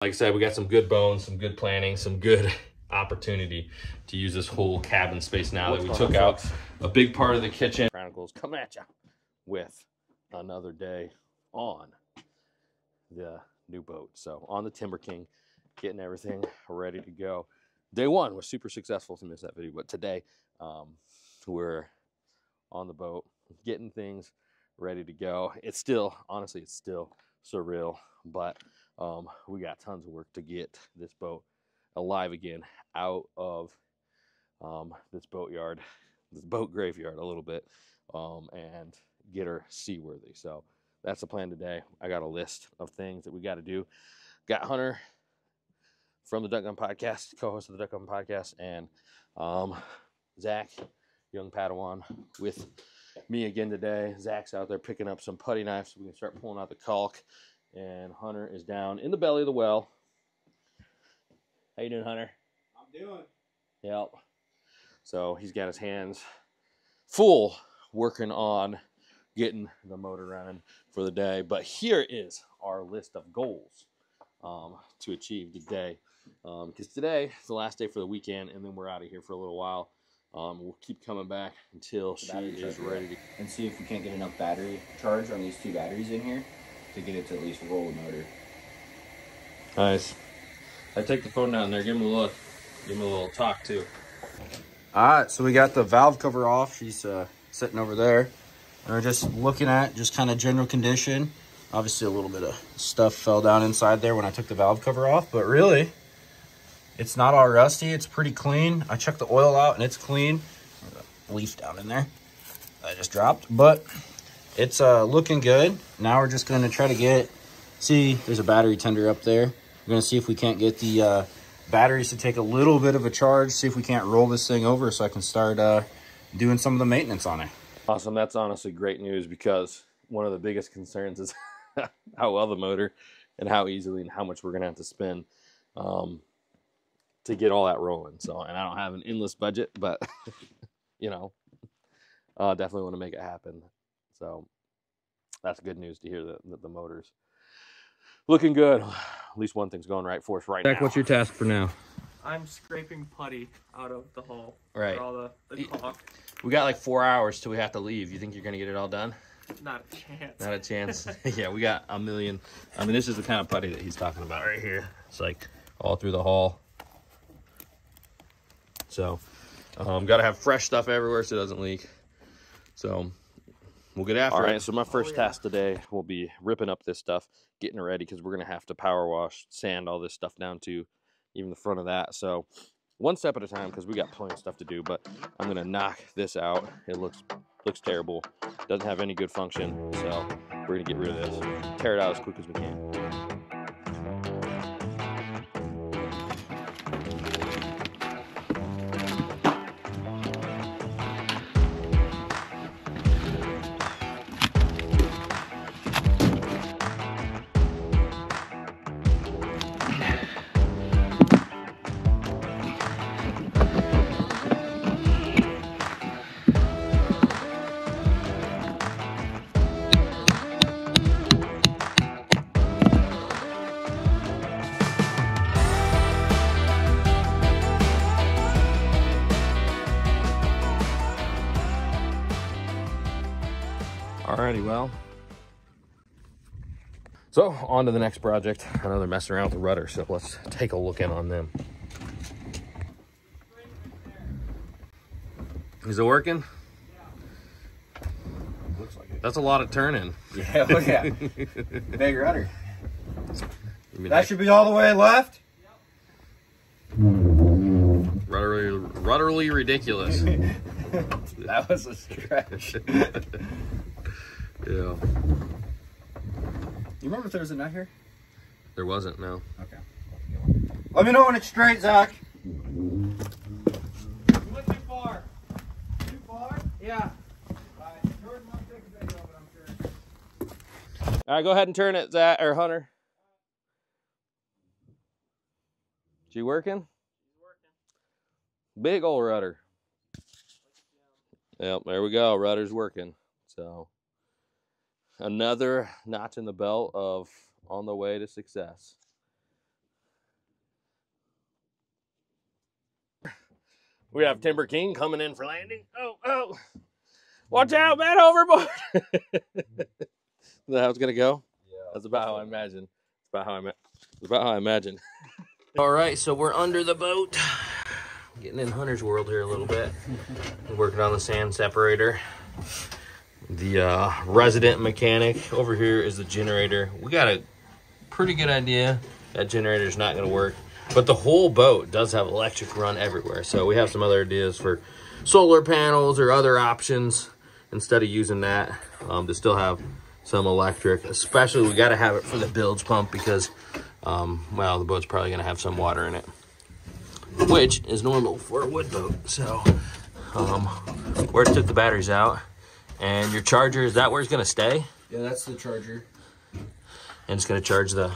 Like I said, we got some good bones, some good planning, some good opportunity to use this whole cabin space now that we took out a big part of the kitchen. Chronicles coming at you with another day on the new boat. So on the Timber King, getting everything ready to go. Day one was super successful, to miss that video, but today we're on the boat, getting things ready to go. It's still, honestly, it's still surreal, but we got tons of work to get this boat alive again out of this boat graveyard a little bit, and get her seaworthy. So that's the plan today. I got a list of things that we got to do. Got Hunter from the Duck Gun Podcast, co-host of the Duck Gun Podcast, and Zach, young Padawan, with me again today. Zach's out there picking up some putty knives so we can start pulling out the caulk, and Hunter is down in the belly of the well. How you doing, Hunter? I'm doing. Yep. So he's got his hands full working on getting the motor running for the day. But here is our list of goals to achieve today. Because today is the last day for the weekend, and then we're out of here for a little while. We'll keep coming back until she is ready to... And see if we can't get enough battery charge on these 2 batteries in here to get it to at least roll the motor. Nice. I take the phone down there, give him a look. Give him a little talk, too. All right, so we got the valve cover off. She's sitting over there. And we're just looking at just kind of general condition. Obviously, a little bit of stuff fell down inside there when I took the valve cover off, but really, it's not all rusty. It's pretty clean. I checked the oil out, and it's clean. There's a leaf down in there that I just dropped, but it's looking good. Now we're just going to try to see, there's a battery tender up there. We're going to see if we can't get the batteries to take a little bit of a charge, see if we can't roll this thing over so I can start doing some of the maintenance on it. Awesome. That's honestly great news, because one of the biggest concerns is how well the motor and how easily and how much we're going to have to spend to get all that rolling. So, and I don't have an endless budget, but you know, definitely want to make it happen. So that's good news to hear that the motor's looking good. At least one thing's going right for us right now. What's your task for now? I'm scraping putty out of the hull. Right. For all the caulk. We got like 4 hours till we have to leave. You think you're going to get it all done? Not a chance. Not a chance. Yeah, we got a million. I mean, this is the kind of putty that he's talking about right here. It's like all through the hull. So, got to have fresh stuff everywhere so it doesn't leak. So, we'll get after it. All right, so my first task today will be ripping up this stuff, getting it ready, because we're going to have to power wash, sand all this stuff down to even the front of that. So, one step at a time, because we got plenty of stuff to do, but I'm going to knock this out. It looks terrible. Doesn't have any good function, so we're going to get rid of this. Tear it out as quick as we can. Alrighty, well, so on to the next project. Another messing around with the rudder, so let's take a look in on them. Is it working? Yeah. Looks like it. That's a lot of turning. Yeah, look at big rudder. That should be all the way left. Rudderly ridiculous. That was a stretch. Yeah. You remember if there was a nut here? There wasn't, no. Okay. Let me know when it's straight, Zach. You went too far. Too far? Yeah. Jordan wants to take a video of it, I'm sure. All right, go ahead and turn it, Zach, or Hunter. She working? Big old rudder. Yep, there we go. Rudder's working. So another notch in the belt of on the way to success. We have Timber King coming in for landing. Oh. Watch out, man, overboard. Is that how it's going to go? Yeah. That's about how I imagine. It's about how I imagine. All right, so we're under the boat. Getting in Hunter's World here a little bit. Working on the sand separator. The resident mechanic. Over here is the generator. We got a pretty good idea that generator's not going to work. But the whole boat does have electric run everywhere. So we have some other ideas for solar panels or other options instead of using that to still have some electric. Especially we got to have it for the bilge pump because, well, the boat's probably going to have some water in it, which is normal for a wood boat. So where it took the batteries out. And your charger, is that where it's going to stay? Yeah, that's the charger. And it's going to charge the...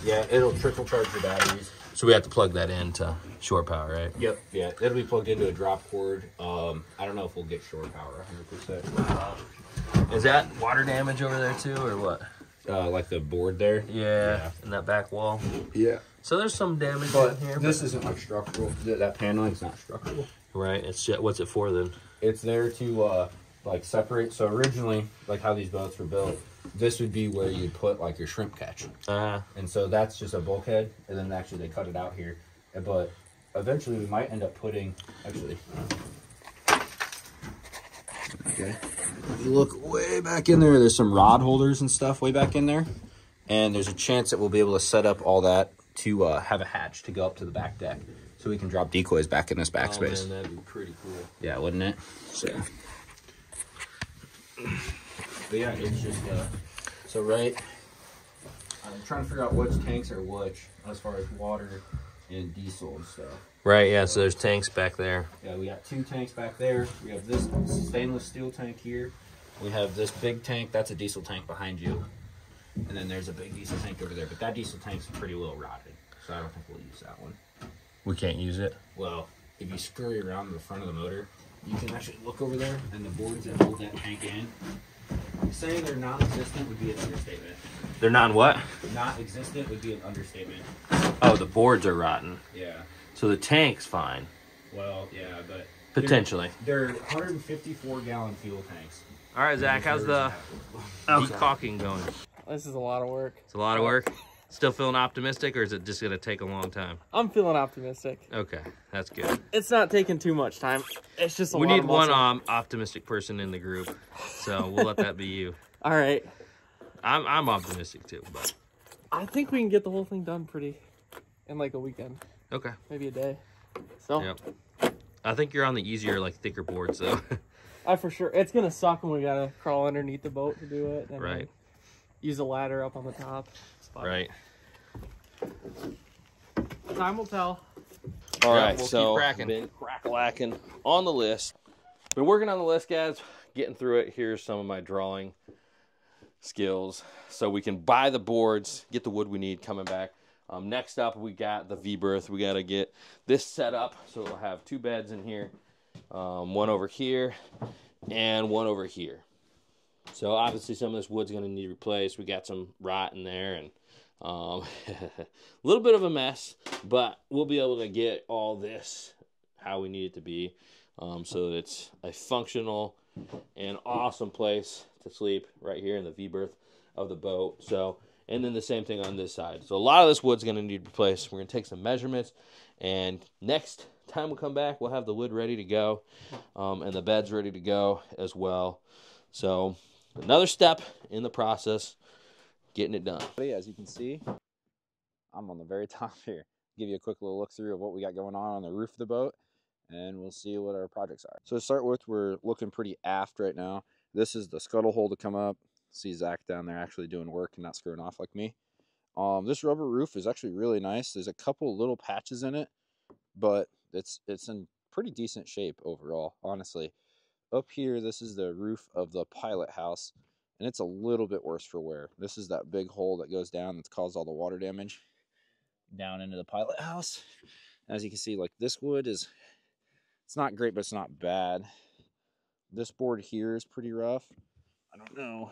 Yeah, it'll trickle charge the batteries. So we have to plug that into shore power, right? Yep, yeah. It'll be plugged into a drop cord. I don't know if we'll get shore power 100%. Is that water damage over there too, or what? Like the board there? Yeah, in that back wall? Yeah. So there's some damage But in here. this isn't like structural. That paneling's not structural. Right, it's just, what's it for then? It's there to like separate. So originally, like how these boats were built, this would be where you'd put like your shrimp catch. And so that's just a bulkhead, and then actually they cut it out here. But eventually we might end up putting, actually, okay, you look way back in there, there's some rod holders and stuff way back in there. And there's a chance that we'll be able to set up all that to have a hatch to go up to the back deck. So we can drop decoys back in this backspace. Oh, man, that'd be pretty cool. Yeah, wouldn't it? So. But yeah, it's just, so right, I'm trying to figure out which tanks are which as far as water and diesel and stuff. Right, yeah, so there's tanks back there. Yeah, we got 2 tanks back there. We have this stainless steel tank here. We have this big tank, that's a diesel tank behind you. And then there's a big diesel tank over there, but that diesel tank's pretty well rotted, so I don't think we'll use that one. We can't use it? Well, if you scurry around the front of the motor, you can actually look over there, and the boards that hold that tank in, saying they're non-existent would be an understatement. They're not what? Not existent would be an understatement. Oh, the boards are rotten. Yeah. So the tank's fine. Well, yeah, but... Potentially. They're 154-gallon fuel tanks. All right, Zach, how's the decaulking going? This is a lot of work. It's a lot of work? Still feeling optimistic, or is it just going to take a long time? I'm feeling optimistic. Okay, that's good. It's not taking too much time. It's just a lot We need of muscle. one optimistic person in the group, so we'll let that be you. All right. I'm optimistic too, but I think we can get the whole thing done in like a weekend. okay. Maybe a day. So. Yep. I think you're on the easier, like thicker boards, though. For sure. It's gonna suck when we gotta crawl underneath the boat to do it. And right. Use a ladder up on the top. Right. Time will tell. All right, we'll so keep cracking. Been crack-lacking on the list. Been working on the list, guys. Getting through it. Here's some of my drawing skills, so we can buy the boards, get the wood we need coming back. Next up, we got the V-berth. We got to get this set up so it'll have 2 beds in here, one over here and one over here. So obviously some of this wood's going to need replaced. We got some rot in there and a little bit of a mess, but we'll be able to get all this how we need it to be, so that it's a functional and awesome place to sleep right here in the V-berth of the boat. So, and then the same thing on this side. So a lot of this wood's going to need replaced. We're going to take some measurements, and next time we come back, we'll have the wood ready to go, and the beds ready to go as well. So another step in the process, getting it done. As you can see, I'm on the very top here. Give you a quick little look through of what we got going on the roof of the boat, and we'll see what our projects are. So to start with, we're looking pretty aft right now. This is the scuttle hole to come up. See Zach down there actually doing work and not screwing off like me. This rubber roof is actually really nice. There's a couple little patches in it, but it's in pretty decent shape overall, honestly. Up here, this is the roof of the pilot house, and it's a little bit worse for wear. This is that big hole that goes down that's caused all the water damage down into the pilot house. As you can see, like this wood it's not great, but it's not bad. This board here is pretty rough. I don't know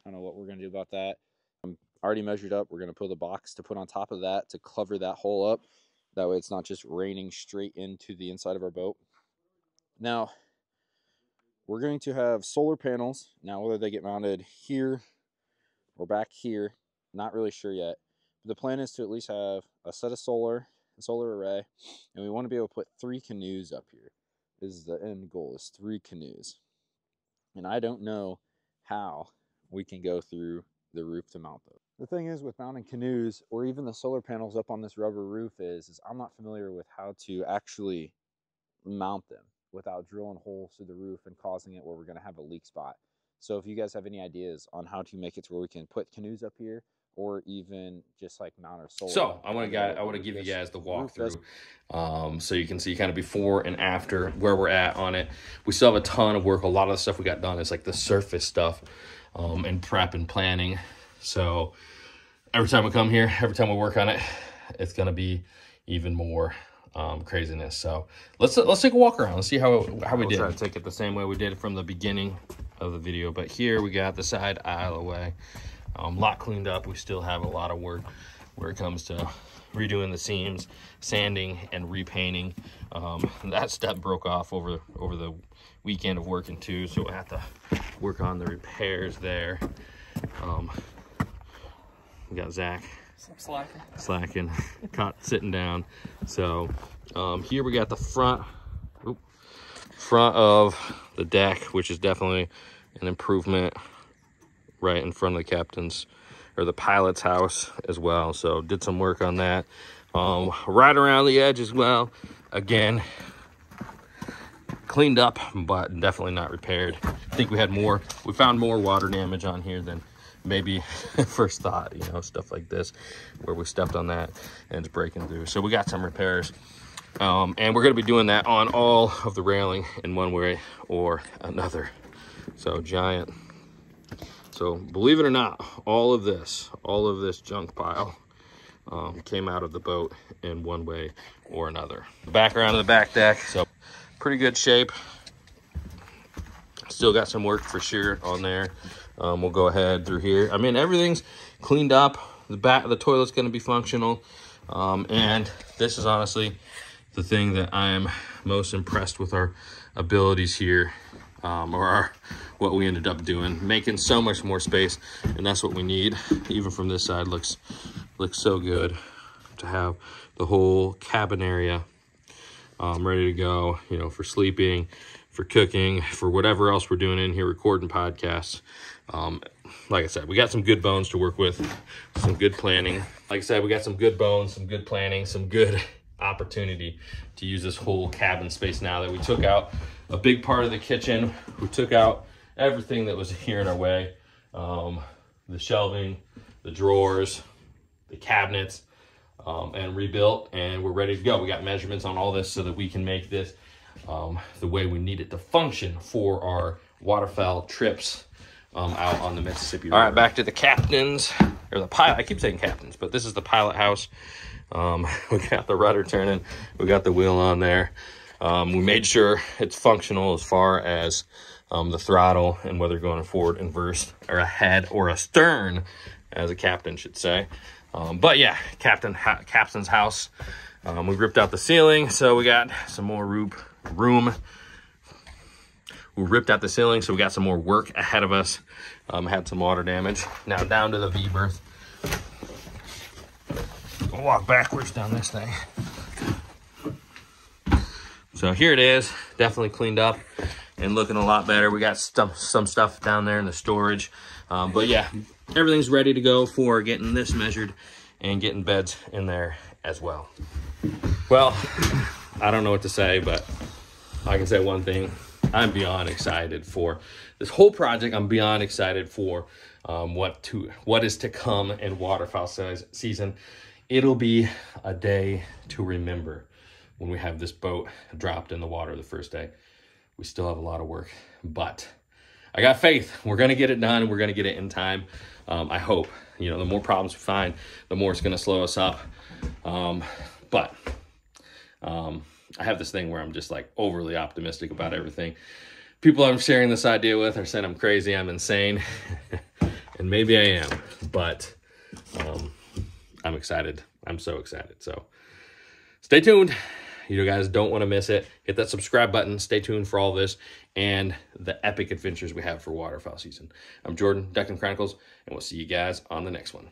what we're gonna do about that. I'm already measured up. We're gonna put the box to put on top of that to cover that hole up. That way it's not just raining straight into the inside of our boat. Now, we're going to have solar panels. Now, whether they get mounted here or back here, not really sure yet. But the plan is to at least have a set of solar array, and we want to be able to put 3 canoes up here. This is the end goal, is 3 canoes. And I don't know how we can go through the roof to mount those. The thing is with mounting canoes or even the solar panels up on this rubber roof is I'm not familiar with how to actually mount them without drilling holes through the roof and causing it where we're going to have a leak spot. So if you guys have any ideas on how to make it to where we can put canoes up here, or even just like mount our solar. So I want to give you guys the walkthrough, so you can see kind of before and after where we're at on it. We still have a ton of work. A lot of the stuff we got done is like the surface stuff, and prep and planning. So every time we come here, every time we work on it, it's gonna be even more craziness. So let's take a walk around. Let's see how we did. Try to take it the same way we did it from the beginning of the video. But here we got the side aisleway. A lot cleaned up. We still have a lot of work where it comes to redoing the seams, sanding, and repainting. That step broke off over the weekend of working too, so we'll have to work on the repairs there. We got Zach slacking, caught sitting down. So here we got the front of the deck, which is definitely an improvement, right in front of the captain's or the pilot's house as well. So did some work on that. Right around the edge as well. Again, cleaned up, but definitely not repaired. I think we found more water damage on here than maybe first thought, you know, stuff like this where we stepped on that and it's breaking through. So we got some repairs, and we're going to be doing that on all of the railing in one way or another. So giant. So believe it or not, all of this junk pile came out of the boat in one way or another. Background of the back deck, so pretty good shape. Still got some work for sure on there. We'll go ahead through here. I mean, everything's cleaned up. The toilet's going to be functional, and this is honestly the thing that I am most impressed with our abilities here. What we ended up doing, making so much more space, and that's what we need. Even from this side, looks so good to have the whole cabin area ready to go, you know, for sleeping, for cooking, for whatever else we're doing in here, recording podcasts. Like I said, we got some good bones to work with, some good planning. Like I said, we got some good bones, some good planning, some good opportunity to use this whole cabin space now that we took out a big part of the kitchen. We took out everything that was here in our way, the shelving, the drawers, the cabinets, and rebuilt, and we're ready to go. We got measurements on all this so that we can make this the way we need it to function for our waterfowl trips out on the Mississippi River. All right, back to the captain's, or the pilot. I keep saying captain's, but this is the pilot house. We got the rudder turning. We got the wheel on there. We made sure it's functional as far as the throttle and whether going forward, inverse, or ahead or astern, as a captain should say. But yeah, captain's house. We ripped out the ceiling, so we got some more room. We ripped out the ceiling, so we got some more work ahead of us. Had some water damage. Now down to the V-berth. We'll walk backwards down this thing. So here it is, definitely cleaned up and looking a lot better. We got some stuff down there in the storage. But yeah, everything's ready to go for getting this measured and getting beds in there as well. Well, I don't know what to say, but I can say one thing. I'm beyond excited for this whole project. I'm beyond excited for what is to come in waterfowl season. It'll be a day to remember when we have this boat dropped in the water the first day. We still have a lot of work, but I got faith. We're going to get it done. We're going to get it in time. I hope, you know, the more problems we find, the more it's going to slow us up. But I have this thing where I'm just like overly optimistic about everything. People I'm sharing this idea with are saying I'm crazy, I'm insane, and maybe I am, but I'm excited. I'm so excited. So stay tuned. You guys don't want to miss it. Hit that subscribe button. Stay tuned for all this and the epic adventures we have for waterfowl season. I'm Jordan, Ducking Chronicles, and we'll see you guys on the next one.